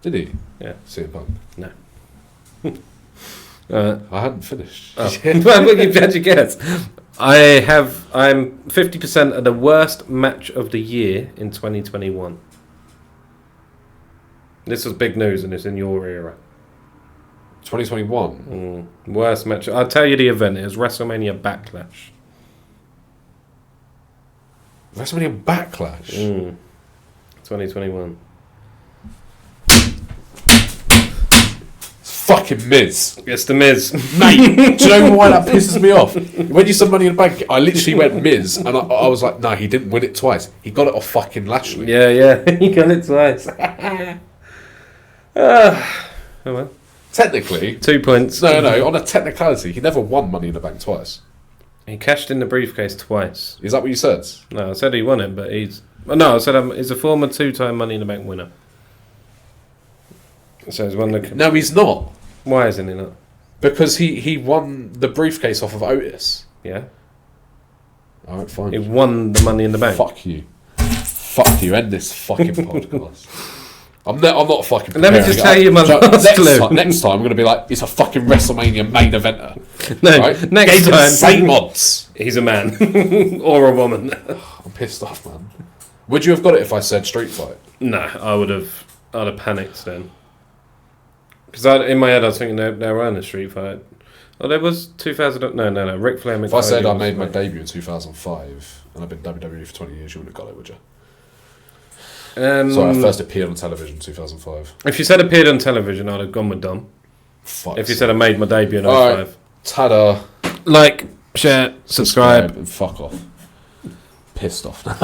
Did he? Yeah. CM Punk. No. I hadn't finished. Oh. Well, you had your guess. I'm 50% of the worst match of the year in 2021. This was big news and it's in your era. 2021? Worst match. I'll tell you the event. It was WrestleMania Backlash. WrestleMania Backlash? 2021. Fucking Miz. It's the Miz. Mate, do you know why that pisses me off? When you said Money in the Bank, I literally went Miz, and I was like, no, he didn't win it twice. He got it off fucking Lashley. Yeah, he got it twice. Oh well. Technically. 2 points. No, on a technicality, he never won Money in the Bank twice. He cashed in the briefcase twice. Is that what you said? No, I said he won it, but he's... No, I said he's a former 2-time Money in the Bank winner. So he's won the... No, he's not. Why isn't he not? Because he won the briefcase off of Otis. Yeah. Alright, fine. He won the Money in the Bank. Fuck you. Fuck you, end this fucking podcast. I'm not fucking. Let me just tell you my last clue. Next time, I'm going to be like, it's a fucking WrestleMania main eventer. No, right? next time. Same odds. He's a man or a woman. I'm pissed off, man. Would you have got it if I said Street Fight? No, I'd have panicked then. Because in my head I was thinking they were in a Street Fight. Oh, there was 2000. No. Ric Flair. If I said I made my debut in 2005 and I've been WWE for 20 years, you wouldn't have got it, would you? So I first appeared on television in 2005. If you said appeared on television, I'd have gone with Dom. Fuck. If you said I made my debut in 05. Right. Ta-da. Like, share, subscribe. And fuck off. Pissed off now.